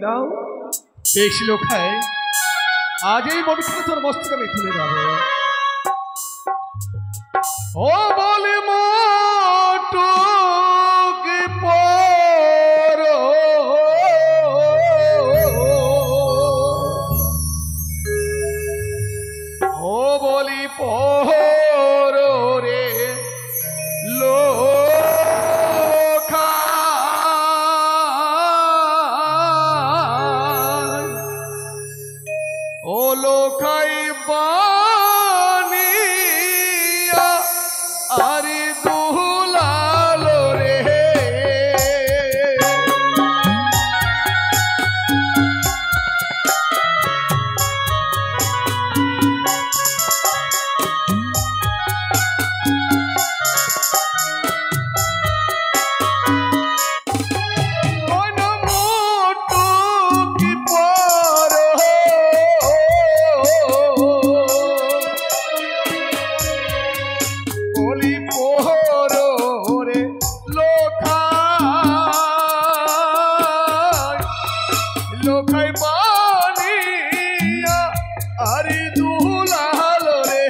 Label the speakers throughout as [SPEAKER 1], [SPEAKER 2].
[SPEAKER 1] দাও
[SPEAKER 2] বেশ লোখায় আজ এই মনুষ্য তোর মস্তকে আমি তুলে যাব। ও বলে মটুকি পর ও বলি পর রে লোখা ও লোখাই বানিয়া আরে দুলালো রে লোখাই বানিয়া আরে দুলালো রে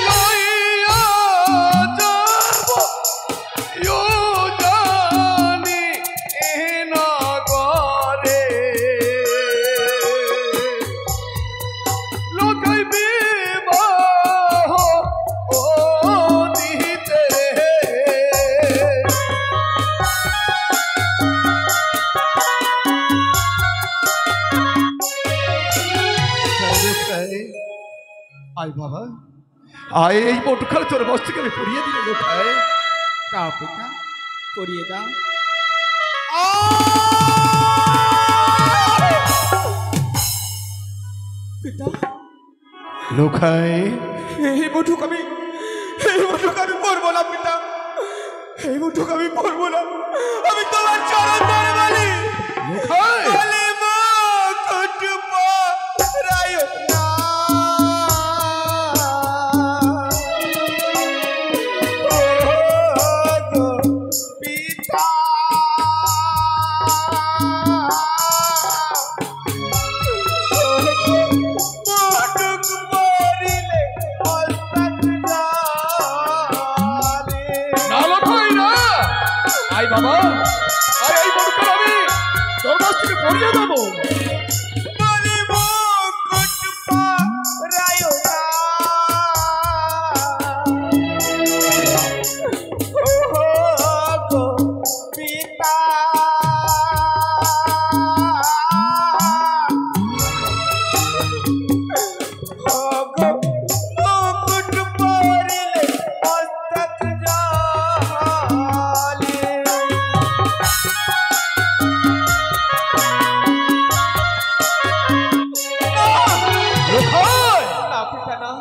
[SPEAKER 2] লইয়া যাব ইউ জানি এ নগরে লোখাই বিবাহ ও দিতে আয় বাবা আয় এই মোটখানে তোর মস্তকে আমি পড়িয়ে দিলে লোখায়
[SPEAKER 1] দাও পিতা পরিয়ে দাও। পিতা
[SPEAKER 2] লোখায়
[SPEAKER 1] এই মুঠুক আমি পড়বো না পিতা, এই মুঠুক আমি পড়বো না। আমি তোমার চরণ ধরে বলি
[SPEAKER 2] লোখায়
[SPEAKER 1] বলি মুকুট পরায় না ও গো পিতা মুকুট পরিলে অল্পত যাবে
[SPEAKER 2] না লোখায় না আয় বাবা আয় এই মোটখানে আমি তোর মস্তকে পড়িয়ে দেবো।
[SPEAKER 1] বলি মুকুট পরায় না ও গো পিতা ও গো মুকুট পরিলে অন্তত জালে
[SPEAKER 2] লোখায়
[SPEAKER 1] না পিতা না,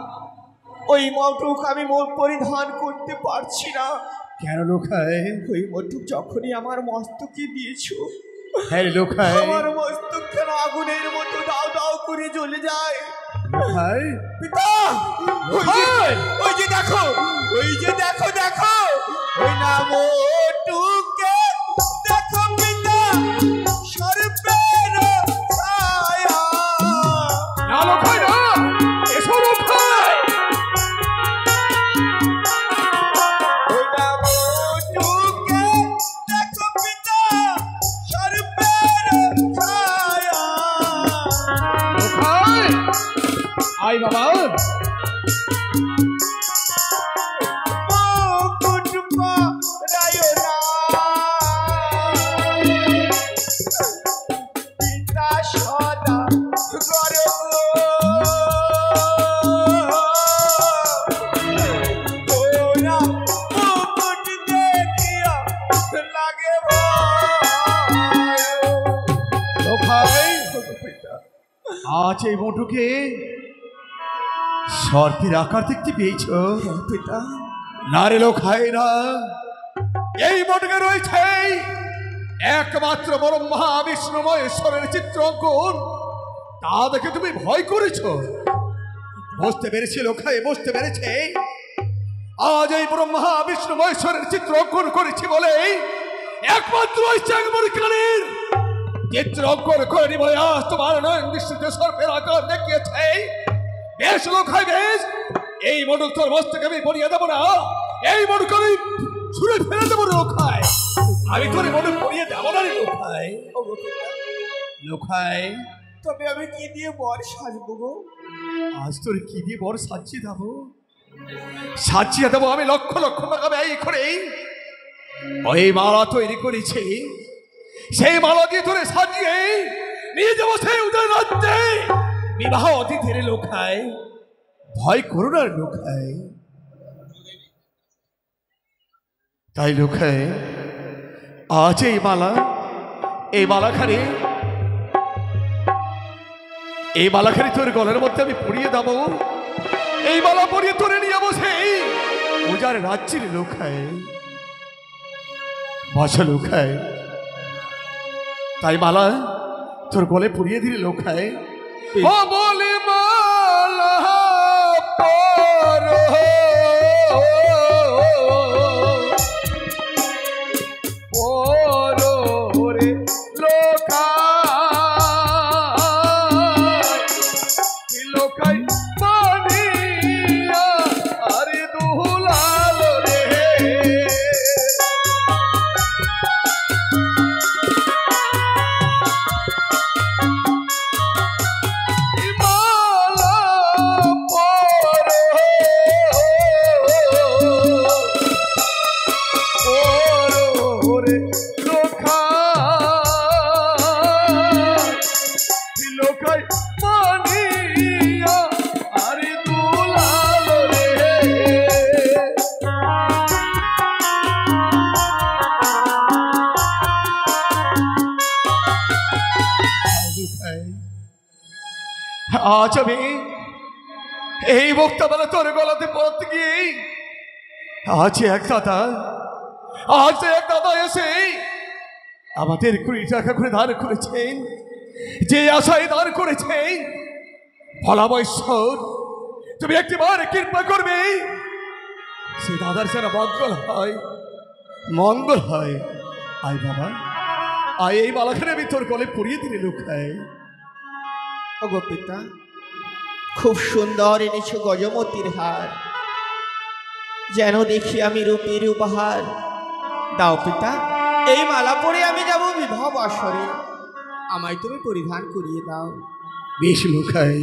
[SPEAKER 1] ওই মটুক আমি পরিধান করতে পারছি না।
[SPEAKER 2] কেন লোখায়?
[SPEAKER 1] ওই মটুক যখনই আমার মস্তকে দিয়েছো,
[SPEAKER 2] হ্যাঁ লোখায়
[SPEAKER 1] আমার মস্তক কেন আগুনের মতো দাও দাও করে জ্বলে যায়।
[SPEAKER 2] লোখায়
[SPEAKER 1] পিতা ওই যে দেখো, দেখো ওই না মটুকে দেখো পিতা সর্বের ছায়া।
[SPEAKER 2] না লোখায় না এসো লোখায়
[SPEAKER 1] ওই না মটুকে দেখো পিতা সর্বের ছায়া।
[SPEAKER 2] লোখায় আয় বাবা
[SPEAKER 1] মুকুট পরায় না পিতা সদা গর্ব তোরা মুকুট দেখিয়া লাগে ভয়।
[SPEAKER 2] লোখায় আজ এই মোটুকে সর্পের আকার দেখতে পেয়েছ?
[SPEAKER 1] পিতা
[SPEAKER 2] না রে লোখায় না, এই মোটুকে রয়েছে একমাত্র বড় মহাবিষ্ণুময় ঈশ্বরের চিত্র অঙ্কন। তা দেখে তুমি ভয় করেছ?
[SPEAKER 3] বুঝতে পেরেছি লোখাই, বুঝতে পেরেছে। আজ এই ব্রহ্মা বিষ্ণু মহেশ্বরের চিত্র অঙ্কন করেছি বলে একমাত্র ওই চাংমুরখানের চিত্র অঙ্কন করেনি বলে আজ তোমার নয়ন দৃষ্টিতে সর্পের আকার দেখিয়েছে। বেশ লোখাই বেশ, এই মডুক তোর মস্তকে আমি বলিয়ে দেবো না, এই মডুক আমি ছুঁড়ে ফেলে দেবো লোখাই। আমি তোর মডুক বলিয়ে দেবো না রে লোখাই। লোখাই,
[SPEAKER 1] তবে আমি কি দিয়ে বর সাজবো গো?
[SPEAKER 3] আজ তোর কি দিয়ে বড় সাজিয়ে দেবো? সাজিয়ে দেবো আমি লক্ষ লক্ষ টাকা ব্যয় করে ওই মালা তৈরি করেছি। সেই মালা দিয়ে তোরে সাজিয়ে নিয়ে যাবো সেই উদয় রাজ্যে বিবাহ অতিথির লোখায়। ভয় করোনার লোখায়। তাই লোখায় আজ এই মালাখানি এই মালাখানি তোর গলার মধ্যে আমি পরিয়ে দেবো। এই মালা পরিয়ে তোরে নিয়ে বসে ওজার রাজ্যের লোখায় বসা লোখায়। তাই মালা তোর গলে পরিয়ে দিলে লোখায়। ও বলে মালা পরো রে লোখায় বানিয়া আরে দুলাল রে। মালা পরো রে লোখায় বানিয়া আরে দুলাল রে। আজ আমি এই বক্তাবেলা তোর গলাতে পড়তে গিয়ে আজ এক দাদা এসে আমাদের 20 টাকা করে দান করেছেন। যে আশায় দান করেছেন ফলাবৈশ্বর তুমি একটিবার কৃপা করবে সে দাদার যেন মঙ্গল হয়। আয় বাবা, আয় এই মালাখানে আমি তোর গলে পরিয়ে দিলে লোখায়।
[SPEAKER 1] ওগো পিতা, খুব সুন্দর এনেছো গজমতির হার, যেন দেখি আমি রূপের উপহার। দাও পিতা, এই মালা পরে আমি যাব বিবাহ বাসরে, আমায় তুমি পরিধান করিয়ে দাও।
[SPEAKER 3] বেশ লোখায়।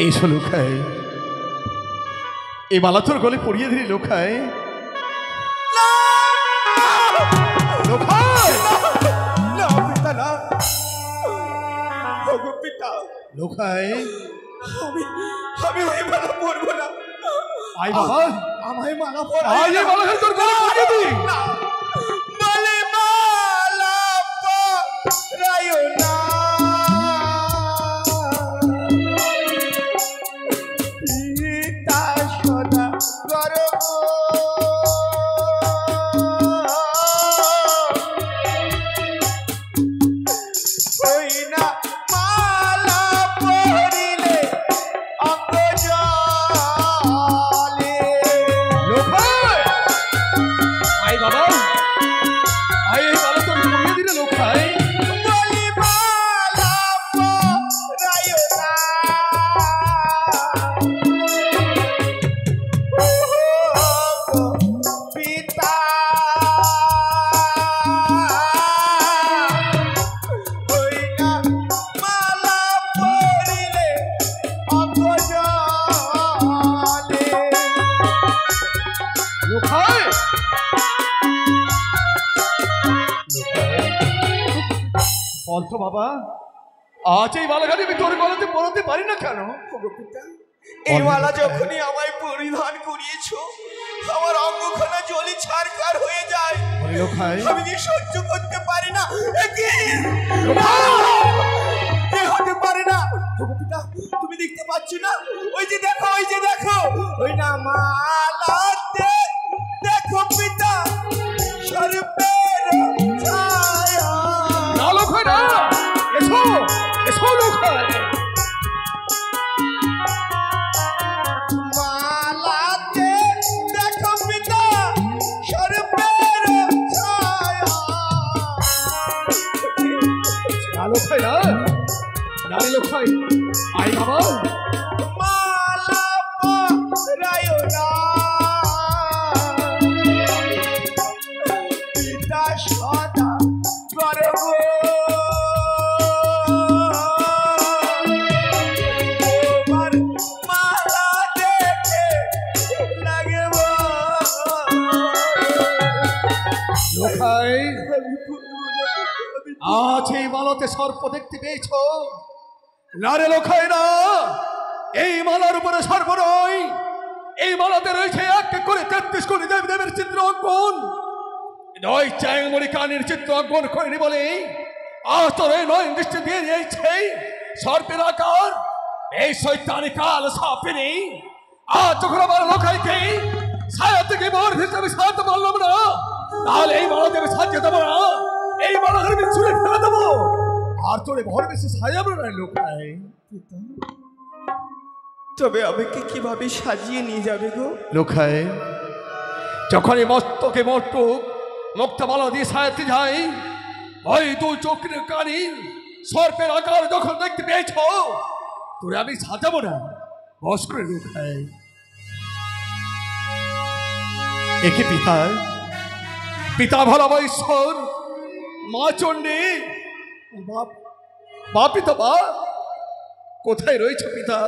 [SPEAKER 3] এই লোখায়, এই মালা তোর গলে পরিয়ে দিলি লোখায়। লোখায়
[SPEAKER 1] না পিতা না, ওগো পিতা,
[SPEAKER 3] লোখায়
[SPEAKER 1] আমি ওই মালা পরবো না।
[SPEAKER 3] আয় বাবা,
[SPEAKER 1] আমায় মালা পর,
[SPEAKER 3] আয় এই মালা তোর গলে পরিয়ে দি।
[SPEAKER 1] বলে মালা পরায়ো না, পিতা সদা গর্ব হই না, মালা পরিলে অঙ্গ জলে।
[SPEAKER 3] লোখায়, আয় বাবা, আয় এই মালা তোর পরিয়ে দিলে লোখায়।
[SPEAKER 1] বলি মালা পরায়ো না, পিতা হই না, মালা পরিলে অঙ্গ জলে।
[SPEAKER 3] লোখায়, বলতো বাবা, আজ এই মালাখানি আমি তোর গলাতে পরাতে পারি না কেন?
[SPEAKER 1] ওগো পিতা, এই মালা যখনই আমায় পরিধান করিয়েছো, আমার অঙ্গখানা জ্বলে ছারখার হয়ে যায়।
[SPEAKER 3] বলে লোখায়,
[SPEAKER 1] আমি কি সহ্য করতে পারি না। এ হতে পারে না। ওগো পিতা, তুমি দেখতে পাচ্ছ না? ওই যে দেখো ওই না মালাতে দেখো পিতা স্বরূপের ছায়া।
[SPEAKER 3] না লোক হয় না, এসো এসো লোক হয়।
[SPEAKER 1] মালাতে দেখো পিতা স্বরূপের ছায়া।
[SPEAKER 3] না লোক হয় না, নারী লোক হয়। আয় বাবা,
[SPEAKER 1] মালা পরায় না পিতা সদা গর্ব। তোমার মালা দেখে লাগে
[SPEAKER 3] লোক হয়। আজ এই মালাতে সর্প দেখতে পেয়েছ? না রে লোক হয় না, এই মালার উপরে সর্প নয়, এই মালাতে রয়েছে এক এক করে 33 কোটি দেব দেবের চিত্র অঙ্কন। নয় চ্যাংমণি কানের চিত্র অঙ্কন করেনি বলে আজ তোর এই নয় দৃষ্টি দিয়ে দিয়েছে সর্পের আকার। এই শৈতানি কাল সাপেনি আজ যখন আমার লোকাইকে ছায়া থেকে বর হিসেবে সাজাতে পারলাম না, তাহলে এই মালাতে আমি সাজিয়ে দেবো না, এই মালা আমি ছুঁড়ে ফেলে দেবো। আর তোরে ভর বেশি সাজাবো না লোকাই।
[SPEAKER 1] তবে আমাকে কিভাবে সাজিয়ে নিয়ে যাবে গো?
[SPEAKER 3] লোকাই যখনই মস্তকে মটুক মুক্তামালা দিয়ে সাজাতে যাই, ওই দু চোখের কানি সর্পের আকার যখন দেখতে পেয়েছ, তোরে আমি সাজাবো না, বস করে লোকাই। একে পিতা, পিতা ভোলা ঈশ্বর, মা চণ্ডী, মা পিতা মা কোথায় রয়েছে পিতা,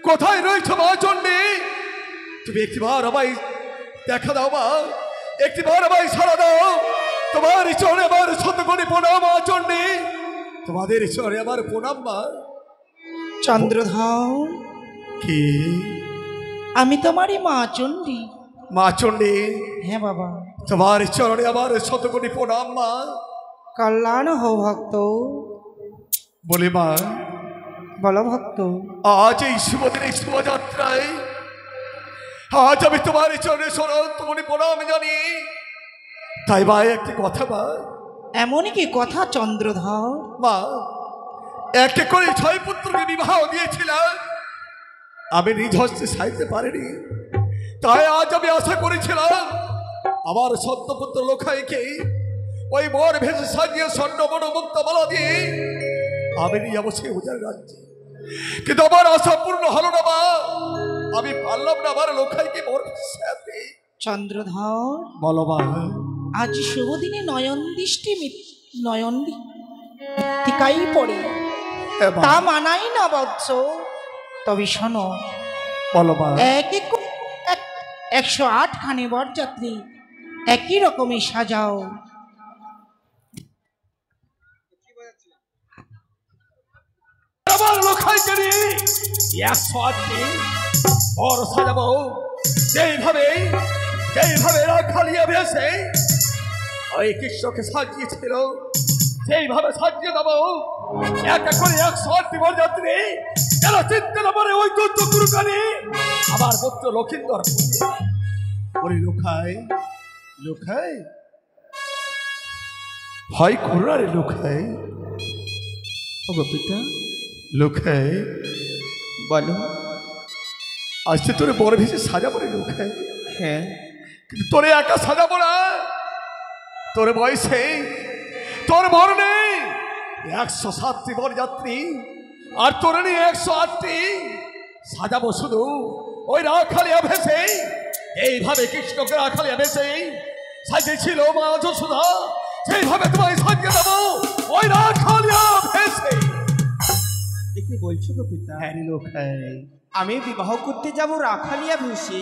[SPEAKER 3] কোথায় রয়েছে মা চণ্ডী? তুমি একটিবার আমায় দেখা দাও মা, একটিবার আমায় সারা দাও। তোমার চরণে আমার শতকোটি প্রণাম মা চণ্ডী, তোমাদের চরণে আমার প্রণাম মা।
[SPEAKER 4] চন্দ্রধর,
[SPEAKER 3] কি
[SPEAKER 4] আমি তোমারই মা চণ্ডী।
[SPEAKER 3] মা চণ্ডী,
[SPEAKER 4] হ্যাঁ বাবা।
[SPEAKER 3] তোমার চরণে আমার শতকোটি প্রণাম মা।
[SPEAKER 4] কল্যাণ হো ভক্ত।
[SPEAKER 3] বলি মা,
[SPEAKER 4] বলো ভক্ত।
[SPEAKER 3] আজ এই শুভদিন এই শুভযাত্রায় আজ আমি তোমার চরণে শতকোটি প্রণাম জানি। তাই ভাই একটি কথা মা।
[SPEAKER 4] এমনই কি কথা চন্দ্রধর?
[SPEAKER 3] মা, একটা করে 6 পুত্রকে বিবাহ দিয়েছিলাম, আমি নিজ হস্তে সাইতে পারিনি। তাই আজ আমি আশা করেছিলাম আমার সত্যপুত্র লোখাইকে ওই বর ভেসে সাজিয়ে স্বর্ণ বড় মুক্তামালা দিয়ে আমি নিয়ে যাবো সেই উজার রাজ্যে। কিন্তু আমার আশা পূর্ণ হলো না মা, আমি পারলাম না আমার লোখাইকে বর সাথে।
[SPEAKER 4] চন্দ্রধর,
[SPEAKER 3] বলো মা।
[SPEAKER 4] আজ শুভ দিনে নয়ন মৃত্তিকাই পড়ে, তা মানাই না বৎস। তবে শোনো,
[SPEAKER 3] বলো মা।
[SPEAKER 4] 108 খানি বরযাত্রী একই রকমের সাজাও।
[SPEAKER 3] আমার লোখাইকে নিয়ে 108 দিন বর সাজাবো, যেইভাবে রাখালিয়া ভেসে ওই কৃষ্ণকে সাজিয়েছিল সেইভাবে সাজিয়ে দেবো। এক এক করে 108টি বরযাত্রী যেন চিনতে না পারে ওই দুর্য গুরুকানি আমার পুত্র লক্ষিন্দর। ওরে লোখাই, লোখাই ভয় করো রে লোখাই।
[SPEAKER 1] ওগো পিতা,
[SPEAKER 3] লোখাই
[SPEAKER 1] বলো।
[SPEAKER 3] আজকে তোরে বর ভেসে সাজাবো রে লোখাই।
[SPEAKER 1] হ্যাঁ,
[SPEAKER 3] কিন্তু তোরে একা সাজাবো না, তোর বয়সে তোর বর নেই 107টি বরযাত্রী, আর তোর নেই 108টি। সাজাবো শুধু ওই রাখালিয়া ভেসে, এইভাবে কৃষ্ণকে রাখালিয়া ভেসে সাজিয়েছিল মা যশোদা, সেইভাবে তোমায় সাজিয়ে দেবো ওই রাখালিয়া ভেসে।
[SPEAKER 1] কি বলছো গো পিতা?
[SPEAKER 3] হ্যাঁ লোখাই,
[SPEAKER 1] আমি বিবাহ করতে যাব রাখালিয়া ভেসে।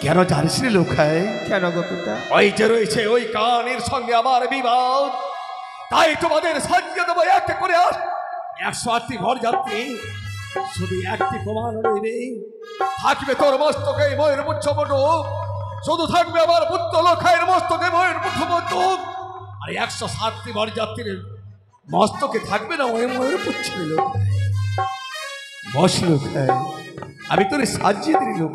[SPEAKER 3] কেন জানিস রে লোখাই?
[SPEAKER 1] কেন গো পিতা?
[SPEAKER 3] ওই যে রয়েছে ওই কানের সঙ্গে আমার বিবাহ, তাই তোমাদের সাজিয়ে দেবো একটা করে 108টি বরযাত্রী। শুধু একটি প্রমাণ রইবে, থাকবে তোর মস্তকে ময়ের পুচ্ছ মটুক, শুধু থাকবে আমার পুত্র লোখাইয়ের মস্তকে ময়ের পুচ্ছ মটুক, আর 107টি বরযাত্রীর মস্তকে থাকবে না ওই ময়ের পুচ্ছ লোখাই। বস লোখাই। আমি তোরে সাজিয়ে দিই লোক